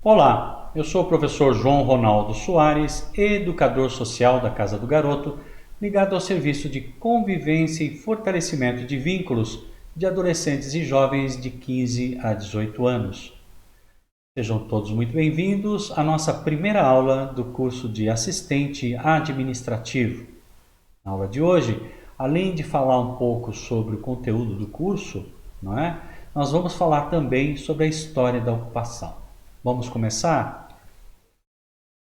Olá, eu sou o professor João Ronaldo Soares, educador social da Casa do Garoto, ligado ao serviço de convivência e fortalecimento de vínculos de adolescentes e jovens de 15 a 18 anos. Sejam todos muito bem-vindos à nossa primeira aula do curso de assistente administrativo. Na aula de hoje, além de falar um pouco sobre o conteúdo do curso, nós vamos falar também sobre a história da ocupação. Vamos começar?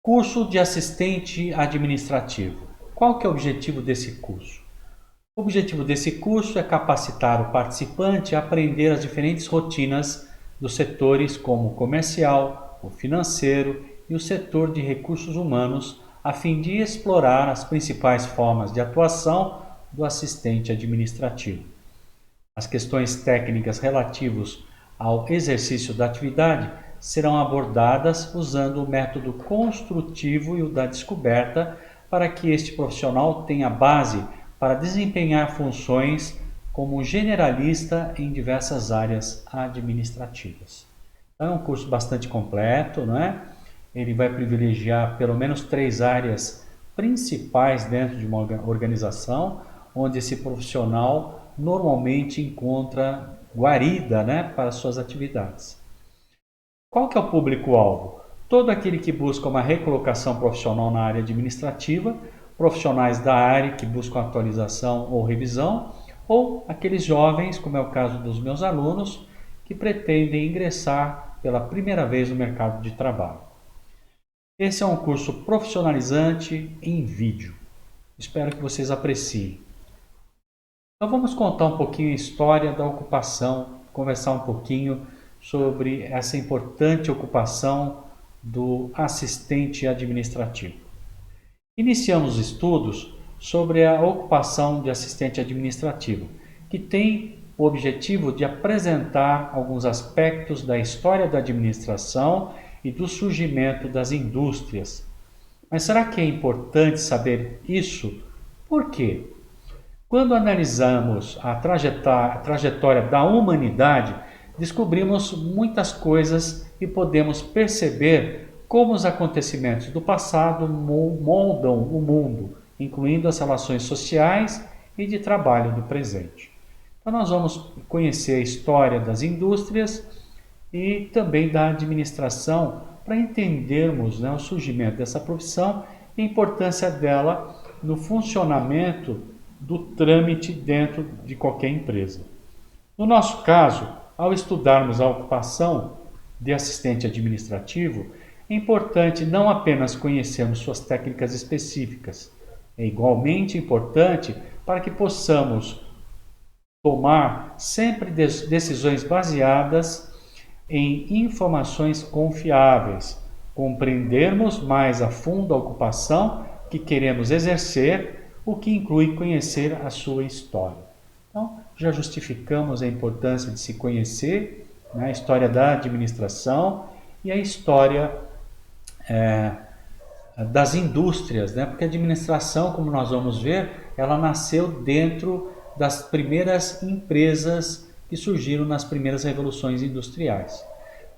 Curso de assistente administrativo. Qual que é o objetivo desse curso? O objetivo desse curso é capacitar o participante a aprender as diferentes rotinas dos setores como o comercial, o financeiro e o setor de recursos humanos, a fim de explorar as principais formas de atuação do assistente administrativo. As questões técnicas relativas ao exercício da atividade serão abordadas usando o método construtivo e o da descoberta para que este profissional tenha base para desempenhar funções como generalista em diversas áreas administrativas. Então, é um curso bastante completo, não é? Ele vai privilegiar pelo menos 3 áreas principais dentro de uma organização, onde esse profissional normalmente encontra guarida, para suas atividades. Qual que é o público-alvo? Todo aquele que busca uma recolocação profissional na área administrativa, profissionais da área que buscam atualização ou revisão, ou aqueles jovens, como é o caso dos meus alunos, que pretendem ingressar pela primeira vez no mercado de trabalho. Esse é um curso profissionalizante em vídeo. Espero que vocês apreciem. Então vamos contar um pouquinho a história da ocupação, conversar um pouquinho sobre essa importante ocupação do assistente administrativo. Iniciamos estudos sobre a ocupação de assistente administrativo, que tem o objetivo de apresentar alguns aspectos da história da administração e do surgimento das indústrias. Mas será que é importante saber isso? Por quê? Quando analisamos a trajetória da humanidade, descobrimos muitas coisas e podemos perceber como os acontecimentos do passado moldam o mundo, incluindo as relações sociais e de trabalho do presente. Então nós vamos conhecer a história das indústrias e também da administração para entendermos o surgimento dessa profissão e a importância dela no funcionamento do trâmite dentro de qualquer empresa. No nosso caso, ao estudarmos a ocupação de assistente administrativo, é importante não apenas conhecermos suas técnicas específicas, é igualmente importante para que possamos tomar sempre decisões baseadas em informações confiáveis, compreendermos mais a fundo a ocupação que queremos exercer, o que inclui conhecer a sua história. Então, já justificamos a importância de se conhecer a história da administração e a história das indústrias, porque a administração, como nós vamos ver, ela nasceu dentro das primeiras empresas que surgiram nas primeiras revoluções industriais.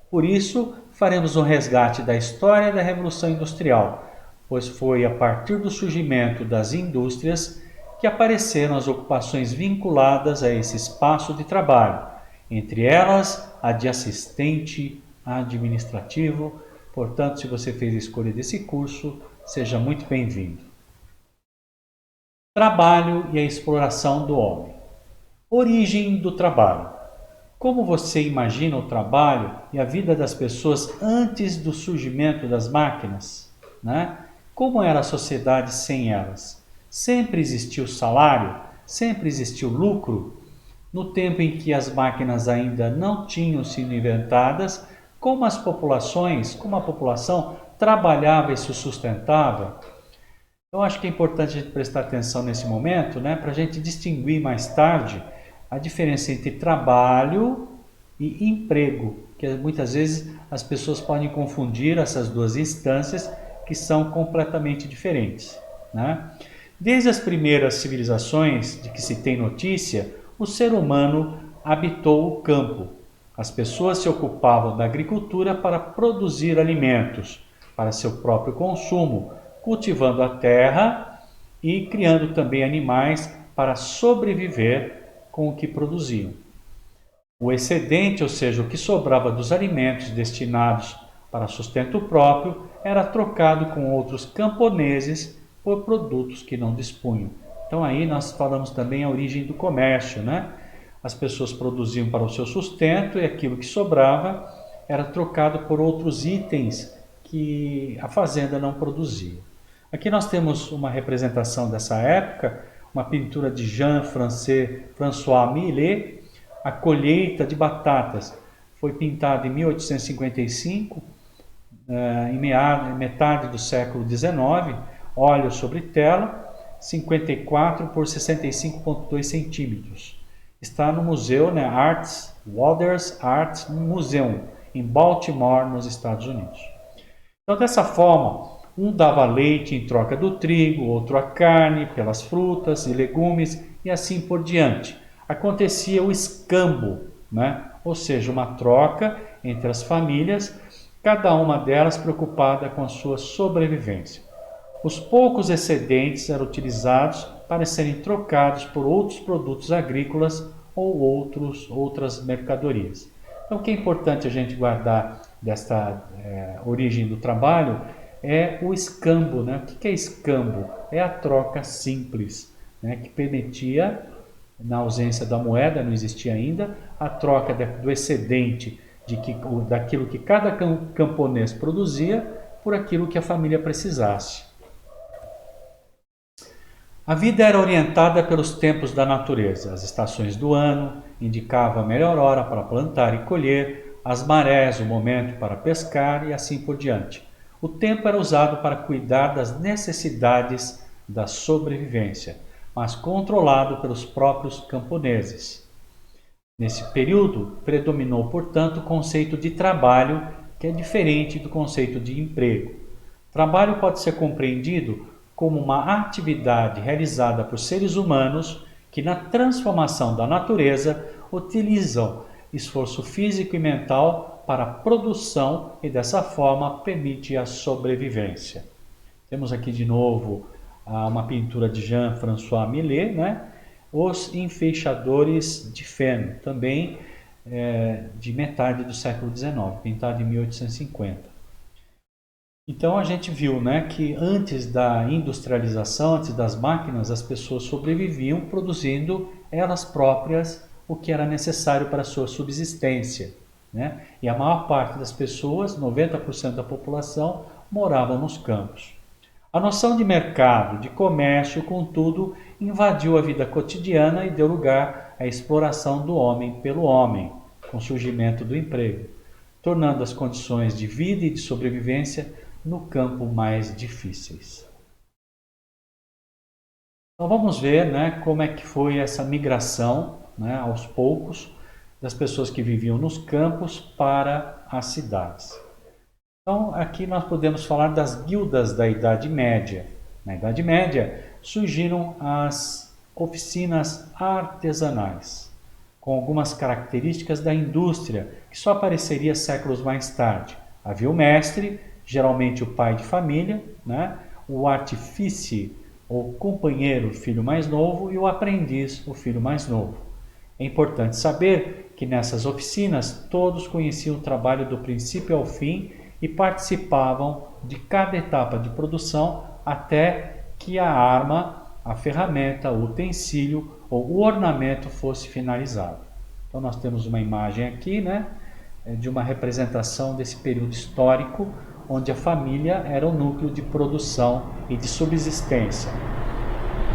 Por isso, faremos um resgate da história da Revolução Industrial, pois foi a partir do surgimento das indústrias que apareceram as ocupações vinculadas a esse espaço de trabalho, entre elas a de assistente administrativo. Portanto, se você fez a escolha desse curso, seja muito bem-vindo. Trabalho e a exploração do homem. Origem do trabalho. Como você imagina o trabalho e a vida das pessoas antes do surgimento das máquinas? Como era a sociedade sem elas? Sempre existiu salário? Sempre existiu lucro? No tempo em que as máquinas ainda não tinham sido inventadas, como a população trabalhava e se sustentava? Eu acho que é importante a gente prestar atenção nesse momento, para a gente distinguir mais tarde a diferença entre trabalho e emprego, que muitas vezes as pessoas podem confundir essas duas instâncias que são completamente diferentes. Desde as primeiras civilizações de que se tem notícia, o ser humano habitou o campo. As pessoas se ocupavam da agricultura para produzir alimentos para seu próprio consumo, cultivando a terra e criando também animais para sobreviver com o que produziam. O excedente, ou seja, o que sobrava dos alimentos destinados para sustento próprio, era trocado com outros camponeses por produtos que não dispunham. Então aí nós falamos também a origem do comércio, né? As pessoas produziam para o seu sustento e aquilo que sobrava era trocado por outros itens que a fazenda não produzia. Aqui nós temos uma representação dessa época, uma pintura de Jean-François Millet, A Colheita de Batatas. Foi pintada em 1855, em metade do século XIX, óleo sobre tela, 54 por 65,2 centímetros. Está no museu, né, Waters Art Museum, em Baltimore, nos Estados Unidos. Então, dessa forma, um dava leite em troca do trigo, outro a carne, pelas frutas e legumes, e assim por diante. Acontecia o escambo, né? Ou seja, uma troca entre as famílias, cada uma delas preocupada com a sua sobrevivência. Os poucos excedentes eram utilizados para serem trocados por outros produtos agrícolas ou outras mercadorias. Então, o que é importante a gente guardar desta origem do trabalho é o escambo, né? O que é escambo? É a troca simples, né? Que permitia, na ausência da moeda, não existia ainda, a troca do excedente daquilo que cada camponês produzia por aquilo que a família precisasse. A vida era orientada pelos tempos da natureza. As estações do ano indicavam a melhor hora para plantar e colher, as marés, o momento para pescar e assim por diante. O tempo era usado para cuidar das necessidades da sobrevivência, mas controlado pelos próprios camponeses. Nesse período, predominou, portanto, o conceito de trabalho, que é diferente do conceito de emprego. Trabalho pode ser compreendido como uma atividade realizada por seres humanos que, na transformação da natureza, utilizam esforço físico e mental para a produção e, dessa forma, permite a sobrevivência. Temos aqui de novo uma pintura de Jean-François Millet, né? Os Enfeixadores de Feno, também de metade do século XIX, pintado em 1850. Então a gente viu, né, que antes da industrialização, antes das máquinas, as pessoas sobreviviam produzindo elas próprias o que era necessário para a sua subsistência, né? E a maior parte das pessoas, 90% da população, moravam nos campos. A noção de mercado, de comércio, contudo, invadiu a vida cotidiana e deu lugar à exploração do homem pelo homem, com o surgimento do emprego, tornando as condições de vida e de sobrevivência no campo mais difíceis. Então vamos ver, né, como é que foi essa migração, né, aos poucos, das pessoas que viviam nos campos para as cidades. Então aqui nós podemos falar das guildas da Idade Média. Na Idade Média surgiram as oficinas artesanais, com algumas características da indústria que só apareceria séculos mais tarde. Havia o mestre, geralmente o pai de família, né? O artífice ou companheiro, o filho mais novo, e o aprendiz, o filho mais novo. É importante saber que nessas oficinas todos conheciam o trabalho do princípio ao fim e participavam de cada etapa de produção até que a arma, a ferramenta, o utensílio ou o ornamento fosse finalizado. Então nós temos uma imagem aqui, né, de uma representação desse período histórico onde a família era o núcleo de produção e de subsistência.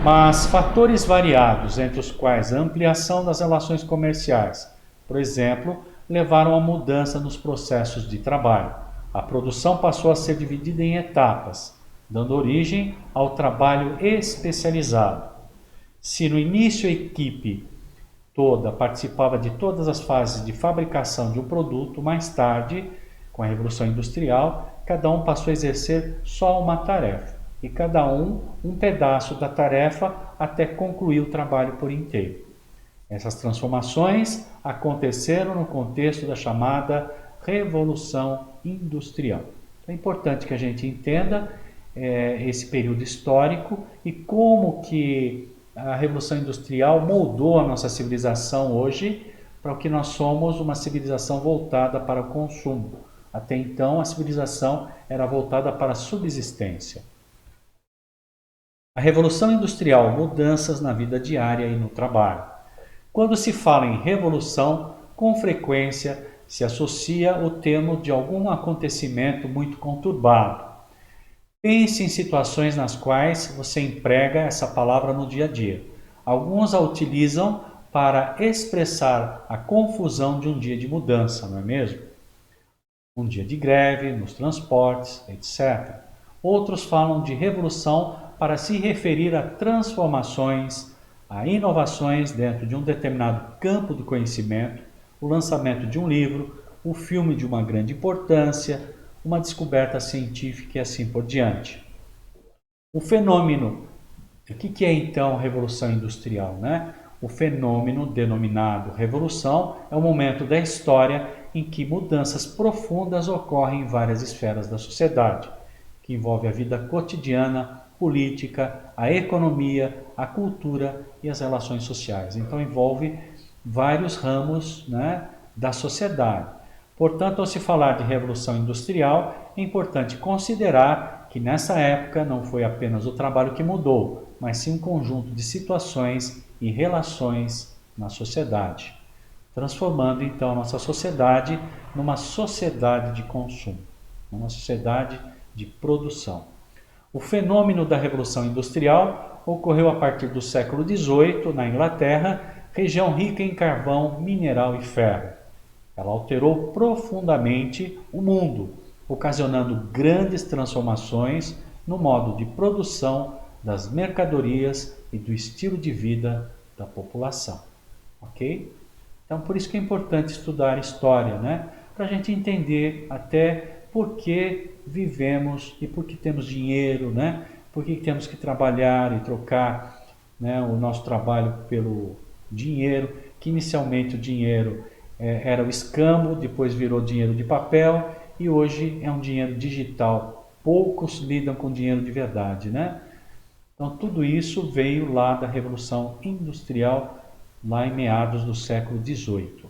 Mas fatores variados, entre os quais a ampliação das relações comerciais, por exemplo, levaram a mudança nos processos de trabalho. A produção passou a ser dividida em etapas, dando origem ao trabalho especializado. Se no início a equipe toda participava de todas as fases de fabricação de um produto, mais tarde, com a Revolução Industrial, cada um passou a exercer só uma tarefa, e cada um pedaço da tarefa até concluir o trabalho por inteiro. Essas transformações aconteceram no contexto da chamada Revolução Industrial. Então, é importante que a gente entenda esse período histórico e como que a Revolução Industrial moldou a nossa civilização hoje para o que nós somos, uma civilização voltada para o consumo. Até então, a civilização era voltada para a subsistência. A Revolução Industrial, mudanças na vida diária e no trabalho. Quando se fala em revolução, com frequência se associa o termo de algum acontecimento muito conturbado. Pense em situações nas quais você emprega essa palavra no dia a dia. Alguns a utilizam para expressar a confusão de um dia de mudança, não é mesmo? Um dia de greve, nos transportes, etc. Outros falam de revolução para se referir a transformações, a inovações dentro de um determinado campo do conhecimento, o lançamento de um livro, o filme de uma grande importância, uma descoberta científica e assim por diante. O fenômeno, o que é então a Revolução Industrial, né? O fenômeno denominado revolução é o momento da história em que mudanças profundas ocorrem em várias esferas da sociedade, que envolve a vida cotidiana, política, a economia, a cultura e as relações sociais. Então envolve vários ramos, né, da sociedade. Portanto, ao se falar de Revolução Industrial, é importante considerar que nessa época não foi apenas o trabalho que mudou, mas sim um conjunto de situações e relações na sociedade, transformando então a nossa sociedade numa sociedade de consumo, numa sociedade de produção. O fenômeno da Revolução Industrial ocorreu a partir do século XVIII na Inglaterra, região rica em carvão, mineral e ferro. Ela alterou profundamente o mundo, ocasionando grandes transformações no modo de produção das mercadorias e do estilo de vida da população. Ok? Então, por isso que é importante estudar história, né? Para a gente entender até por que vivemos e por que temos dinheiro, né? Por que temos que trabalhar e trocar, né, o nosso trabalho pelo dinheiro, que inicialmente o dinheiro era o escambo, depois virou dinheiro de papel e hoje é um dinheiro digital. Poucos lidam com dinheiro de verdade, né? Então tudo isso veio lá da Revolução Industrial, lá em meados do século XVIII.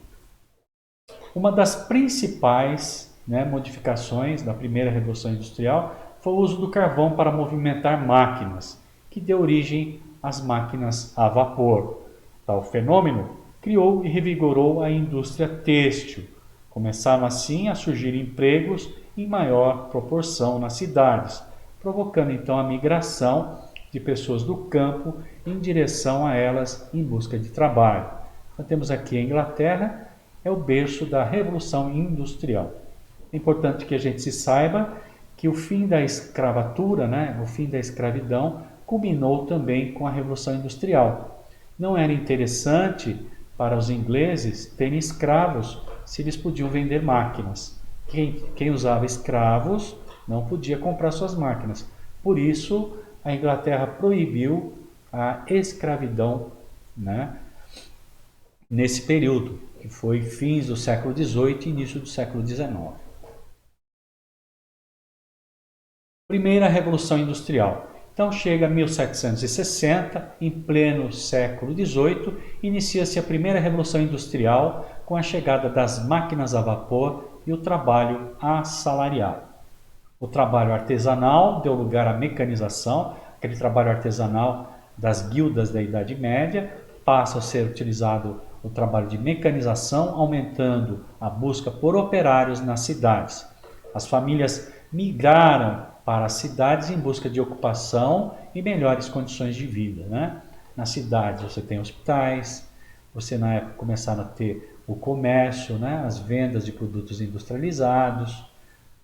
Uma das principais, né, modificações da primeira Revolução Industrial foi o uso do carvão para movimentar máquinas, que deu origem às máquinas a vapor. Tal fenômeno criou e revigorou a indústria têxtil. Começaram assim a surgir empregos em maior proporção nas cidades, provocando então a migração de pessoas do campo em direção a elas em busca de trabalho. Então, temos aqui a Inglaterra, é o berço da Revolução Industrial. É importante que a gente se saiba que o fim da escravatura, né, o fim da escravidão, culminou também com a Revolução Industrial. Não era interessante para os ingleses terem escravos se eles podiam vender máquinas. Quem usava escravos não podia comprar suas máquinas. Por isso, a Inglaterra proibiu a escravidão, né, nesse período, que foi fins do século XVIII e início do século XIX. Primeira Revolução Industrial. Então chega 1760, em pleno século XVIII, inicia-se a primeira Revolução Industrial com a chegada das máquinas a vapor e o trabalho assalariado. O trabalho artesanal deu lugar à mecanização, aquele trabalho artesanal das guildas da Idade Média, passa a ser utilizado o trabalho de mecanização, aumentando a busca por operários nas cidades. As famílias migraram para as cidades em busca de ocupação e melhores condições de vida, né? Nas cidades você tem hospitais, você na época começaram a ter o comércio, né? As vendas de produtos industrializados,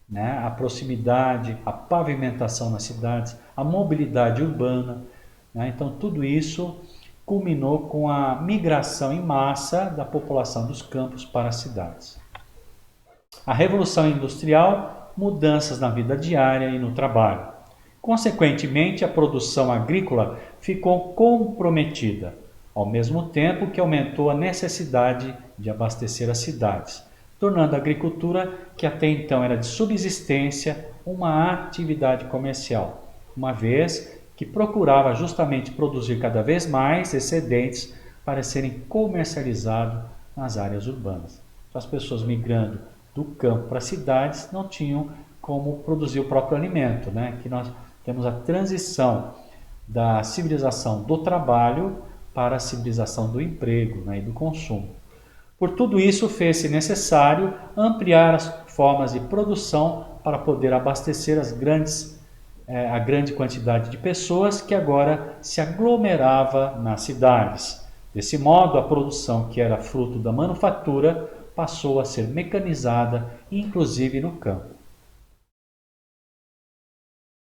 né? A proximidade, a pavimentação nas cidades, a mobilidade urbana, né? Então tudo isso culminou com a migração em massa da população dos campos para as cidades. A Revolução Industrial, mudanças na vida diária e no trabalho. Consequentemente, a produção agrícola ficou comprometida. ao mesmo tempo que aumentou a necessidade de abastecer as cidades, tornando a agricultura, que até então era de subsistência, uma atividade comercial, uma vez que procurava justamente produzir cada vez mais excedentes para serem comercializados nas áreas urbanas. Então, as pessoas migrando do campo para as cidades não tinham como produzir o próprio alimento, né? Que nós temos a transição da civilização do trabalho para a civilização do emprego, né, e do consumo. Por tudo isso, fez-se necessário ampliar as formas de produção para poder abastecer a grande quantidade de pessoas que agora se aglomerava nas cidades. Desse modo, a produção que era fruto da manufatura passou a ser mecanizada, inclusive no campo.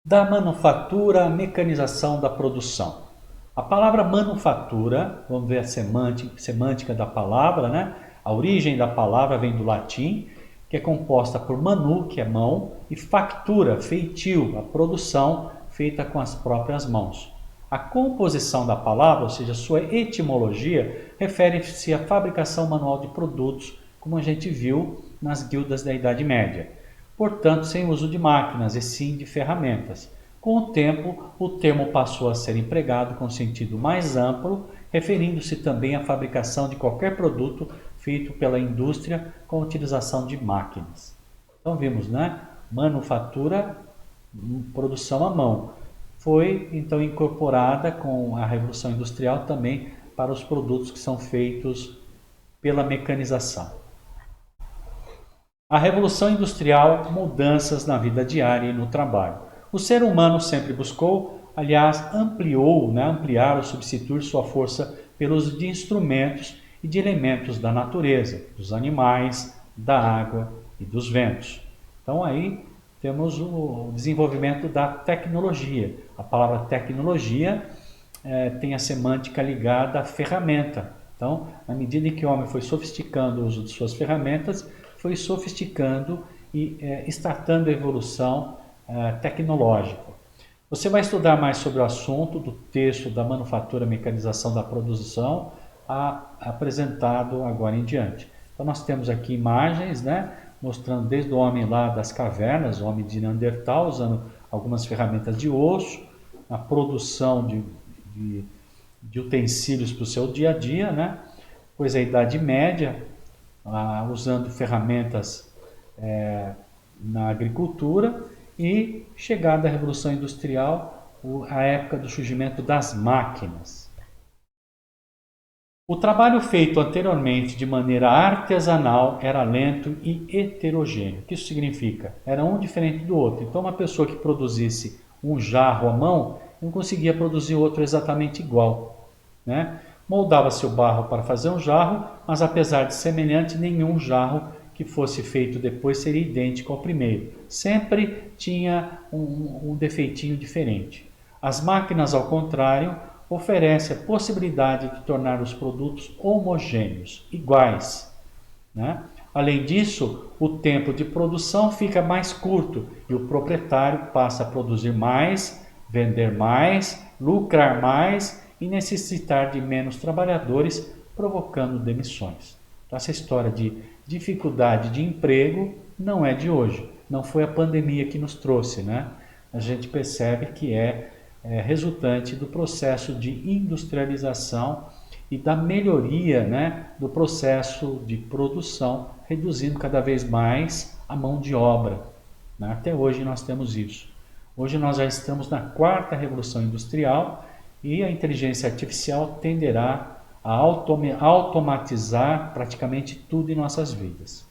Da manufatura à mecanização da produção. A palavra manufatura, vamos ver a semântica da palavra, né? A origem da palavra vem do latim, que é composta por manu, que é mão, e factura, feitio, a produção feita com as próprias mãos. A composição da palavra, ou seja, sua etimologia, refere-se à fabricação manual de produtos, como a gente viu nas guildas da Idade Média. Portanto, sem uso de máquinas, e sim de ferramentas. Com o tempo, o termo passou a ser empregado com sentido mais amplo, referindo-se também à fabricação de qualquer produto feito pela indústria com a utilização de máquinas. Então vimos, né? Manufatura, produção à mão. Foi então incorporada com a Revolução Industrial também para os produtos que são feitos pela mecanização. A Revolução Industrial, mudanças na vida diária e no trabalho. O ser humano sempre buscou, aliás, ampliar ou substituir sua força pelo uso de instrumentos e de elementos da natureza, dos animais, da água e dos ventos. Então aí temos o desenvolvimento da tecnologia. A palavra tecnologia tem a semântica ligada à ferramenta. Então, à medida que o homem foi sofisticando o uso de suas ferramentas, foi sofisticando e startando a evolução tecnológica. Você vai estudar mais sobre o assunto do texto da manufatura e mecanização da produção apresentado agora em diante. Então nós temos aqui imagens, né, mostrando desde o homem lá das cavernas, o homem de Neandertal, usando algumas ferramentas de osso, a produção de utensílios para o seu dia a dia, né? Depois a Idade Média, usando ferramentas na agricultura, e chegada à Revolução Industrial, a época do surgimento das máquinas. O trabalho feito anteriormente de maneira artesanal era lento e heterogêneo. O que isso significa? Era um diferente do outro. Então uma pessoa que produzisse um jarro à mão não conseguia produzir outro exatamente igual, né? Moldava-se o barro para fazer um jarro, mas apesar de semelhante, nenhum jarro que fosse feito depois seria idêntico ao primeiro. Sempre tinha um defeitinho diferente. As máquinas, ao contrário, oferecem a possibilidade de tornar os produtos homogêneos, iguais, né? Além disso, o tempo de produção fica mais curto e o proprietário passa a produzir mais, vender mais, lucrar mais e necessitar de menos trabalhadores, provocando demissões. Então, essa história de dificuldade de emprego não é de hoje, não foi a pandemia que nos trouxe, né? A gente percebe que é resultante do processo de industrialização e da melhoria, né, do processo de produção, reduzindo cada vez mais a mão de obra, né? Até hoje nós temos isso. Hoje nós já estamos na quarta revolução industrial e a inteligência artificial tenderá a automatizar praticamente tudo em nossas vidas.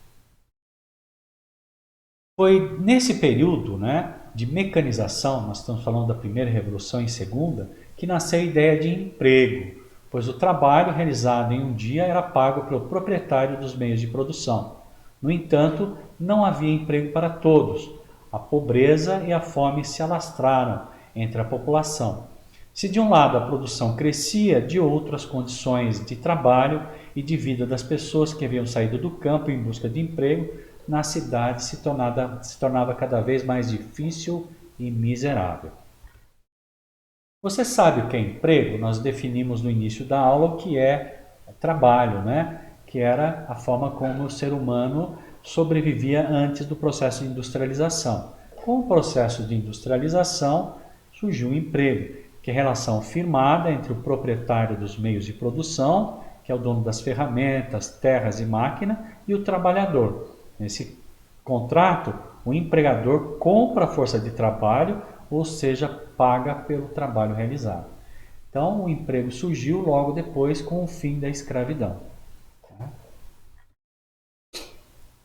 Foi nesse período, né, de mecanização, nós estamos falando da primeira revolução e segunda, que nasceu a ideia de emprego, pois o trabalho realizado em um dia era pago pelo proprietário dos meios de produção. No entanto, não havia emprego para todos. A pobreza e a fome se alastraram entre a população. Se de um lado a produção crescia, de outro as condições de trabalho e de vida das pessoas que haviam saído do campo em busca de emprego na cidade se tornava cada vez mais difícil e miserável. Você sabe o que é emprego? Nós definimos no início da aula o que é trabalho, né? Que era a forma como o ser humano sobrevivia antes do processo de industrialização. Com o processo de industrialização surgiu o emprego, que é a relação firmada entre o proprietário dos meios de produção, que é o dono das ferramentas, terras e máquina, e o trabalhador. Nesse contrato, o empregador compra a força de trabalho, ou seja, paga pelo trabalho realizado. Então, o emprego surgiu logo depois com o fim da escravidão.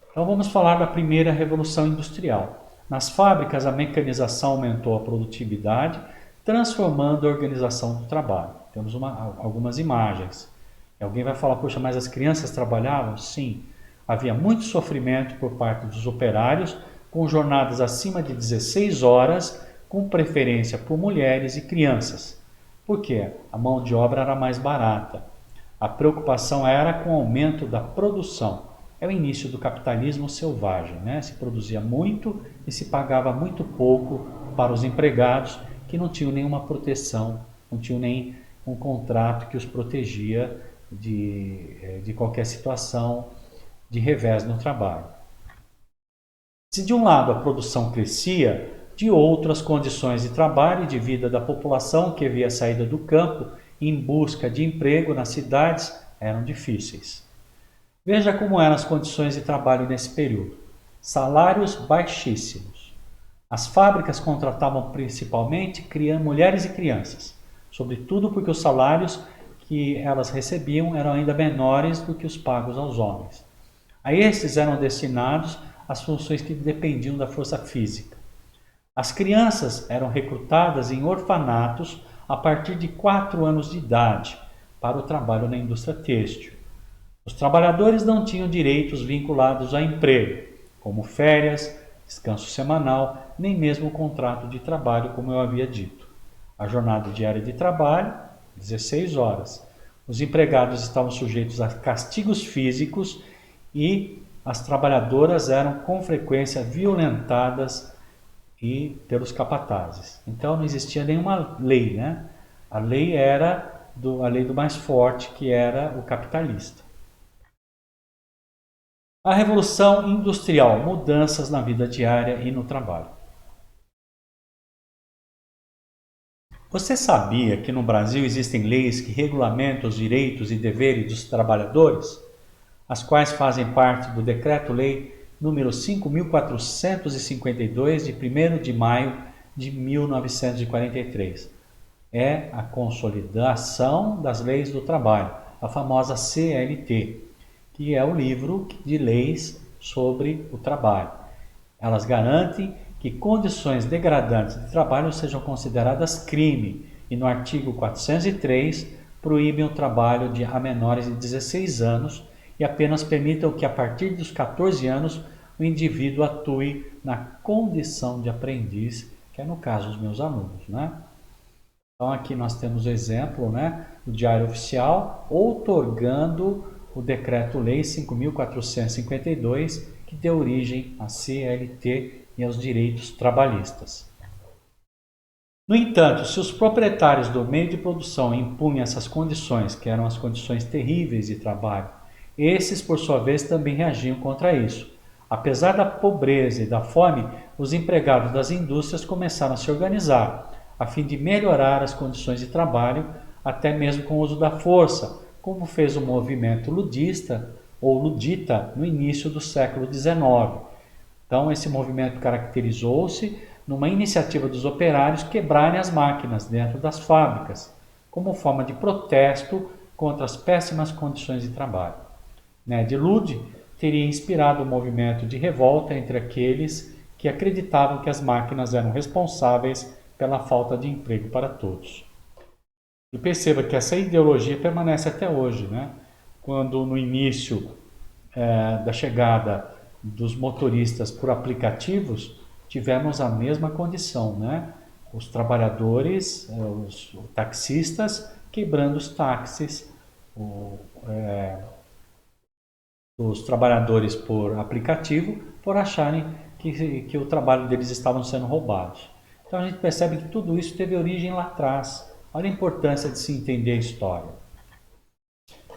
Então, vamos falar da primeira revolução industrial. Nas fábricas, a mecanização aumentou a produtividade, transformando a organização do trabalho. Temos algumas imagens. Alguém vai falar, poxa, mas as crianças trabalhavam? Sim. Havia muito sofrimento por parte dos operários, com jornadas acima de 16 horas, com preferência por mulheres e crianças. Por quê? A mão de obra era mais barata. A preocupação era com o aumento da produção. É o início do capitalismo selvagem, né? Se produzia muito e se pagava muito pouco para os empregados, que não tinham nenhuma proteção, não tinham nem um contrato que os protegia de qualquer situação de revés no trabalho. Se de um lado a produção crescia, de outro as condições de trabalho e de vida da população que havia saído do campo em busca de emprego nas cidades eram difíceis. Veja como eram as condições de trabalho nesse período. Salários baixíssimos. As fábricas contratavam principalmente mulheres e crianças, sobretudo porque os salários que elas recebiam eram ainda menores do que os pagos aos homens. A estes eram destinados as funções que dependiam da força física. As crianças eram recrutadas em orfanatos a partir de 4 anos de idade para o trabalho na indústria têxtil. Os trabalhadores não tinham direitos vinculados a emprego, como férias, descanso semanal, nem mesmo o contrato de trabalho, como eu havia dito. A jornada diária de trabalho, 16 horas. Os empregados estavam sujeitos a castigos físicos e as trabalhadoras eram com frequência violentadas pelos capatazes. Então não existia nenhuma lei, né? A lei era a lei do mais forte, que era o capitalista. A Revolução Industrial, mudanças na vida diária e no trabalho. Você sabia que no Brasil existem leis que regulamentam os direitos e deveres dos trabalhadores, as quais fazem parte do Decreto-Lei número 5.452, de 1º de maio de 1943. É a consolidação das leis do trabalho, a famosa CLT, que é o livro de leis sobre o trabalho. Elas garantem que condições degradantes de trabalho sejam consideradas crime e no artigo 403 proíbem o trabalho a menores de 16 anos e apenas permitam que a partir dos 14 anos o indivíduo atue na condição de aprendiz, que é no caso dos meus alunos, né? Então aqui nós temos o exemplo, né, do Diário Oficial outorgando o Decreto-Lei 5.452, que deu origem à CLT e aos direitos trabalhistas. No entanto, se os proprietários do meio de produção impunham essas condições, que eram as condições terríveis de trabalho, esses, por sua vez, também reagiam contra isso. Apesar da pobreza e da fome, os empregados das indústrias começaram a se organizar, a fim de melhorar as condições de trabalho, até mesmo com o uso da força, como fez o movimento ludista ou ludita no início do século XIX. Então, esse movimento caracterizou-se numa iniciativa dos operários quebrarem as máquinas dentro das fábricas, como forma de protesto contra as péssimas condições de trabalho. Ned Ludd teria inspirado o movimento de revolta entre aqueles que acreditavam que as máquinas eram responsáveis pela falta de emprego para todos. E perceba que essa ideologia permanece até hoje, né? Quando no início da chegada dos motoristas por aplicativos, tivemos a mesma condição, né? Os trabalhadores, os taxistas, quebrando os táxis, os trabalhadores por aplicativo, por acharem que o trabalho deles estavam sendo roubados. Então a gente percebe que tudo isso teve origem lá atrás, Olha a importância de se entender a história.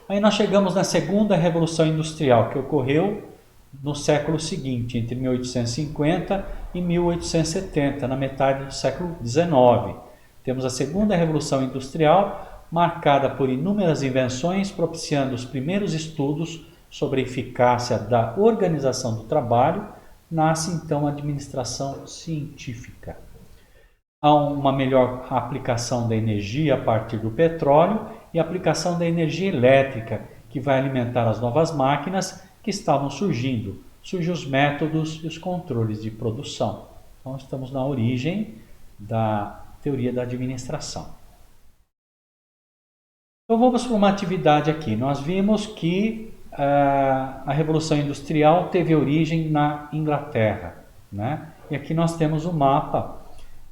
Aí nós chegamos na segunda Revolução Industrial, que ocorreu no século seguinte, entre 1850 e 1870, na metade do século XIX. Temos a segunda Revolução Industrial, marcada por inúmeras invenções, propiciando os primeiros estudos sobre a eficácia da organização do trabalho. Nasce então a administração científica. Há uma melhor aplicação da energia a partir do petróleo e a aplicação da energia elétrica, que vai alimentar as novas máquinas que estavam surgindo. Surgem os métodos e os controles de produção. Então, estamos na origem da teoria da administração. Então, vamos para uma atividade aqui. Nós vimos que a Revolução Industrial teve origem na Inglaterra, né? E aqui nós temos o mapa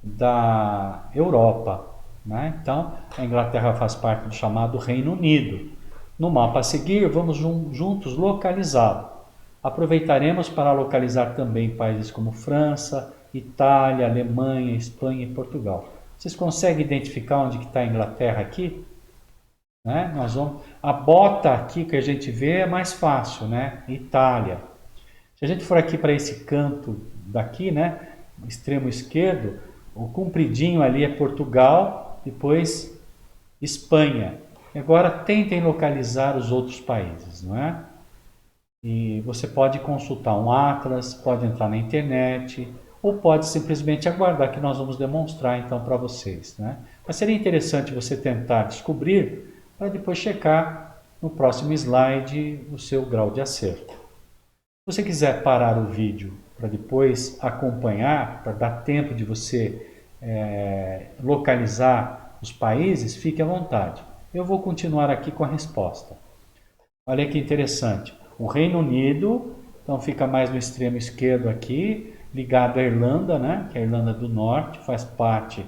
da Europa, né? Então, a Inglaterra faz parte do chamado Reino Unido. No mapa a seguir, vamos juntos localizá-lo. Aproveitaremos para localizar também países como França, Itália, Alemanha, Espanha e Portugal. Vocês conseguem identificar onde está a Inglaterra aqui? Né? A bota aqui que a gente vê é mais fácil, né? Itália. Se a gente for aqui para esse canto daqui, né? Extremo esquerdo, o compridinho ali é Portugal, depois Espanha. Agora tentem localizar os outros países, não é? E você pode consultar um atlas, pode entrar na internet, ou pode simplesmente aguardar que nós vamos demonstrar então para vocês, né? Mas seria interessante você tentar descobrir para depois checar no próximo slide o seu grau de acerto. Se você quiser parar o vídeo para depois acompanhar, para dar tempo de você localizar os países, fique à vontade. Eu vou continuar aqui com a resposta. Olha que interessante. O Reino Unido, então fica mais no extremo esquerdo aqui, ligado à Irlanda, né? Que é a Irlanda do Norte, faz parte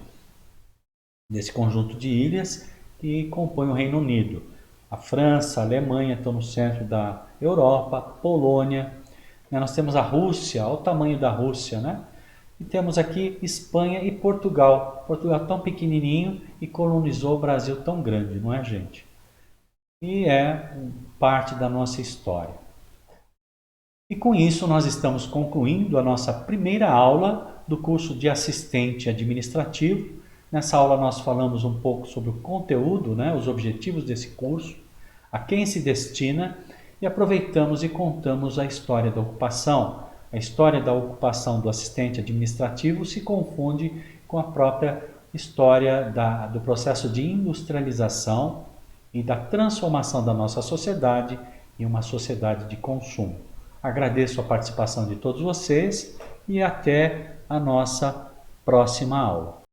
desse conjunto de ilhas que compõe o Reino Unido. A França, a Alemanha estão no centro da Europa, Polônia. Nós temos a Rússia, olha o tamanho da Rússia, né? E temos aqui Espanha e Portugal. Portugal tão pequenininho e colonizou o Brasil tão grande, não é, gente? E é parte da nossa história. E com isso nós estamos concluindo a nossa primeira aula do curso de assistente administrativo. Nessa aula nós falamos um pouco sobre o conteúdo, né, os objetivos desse curso, a quem se destina, e aproveitamos e contamos a história da ocupação. A história da ocupação do assistente administrativo se confunde com a própria história do processo de industrialização e da transformação da nossa sociedade em uma sociedade de consumo. Agradeço a participação de todos vocês e até a nossa próxima aula.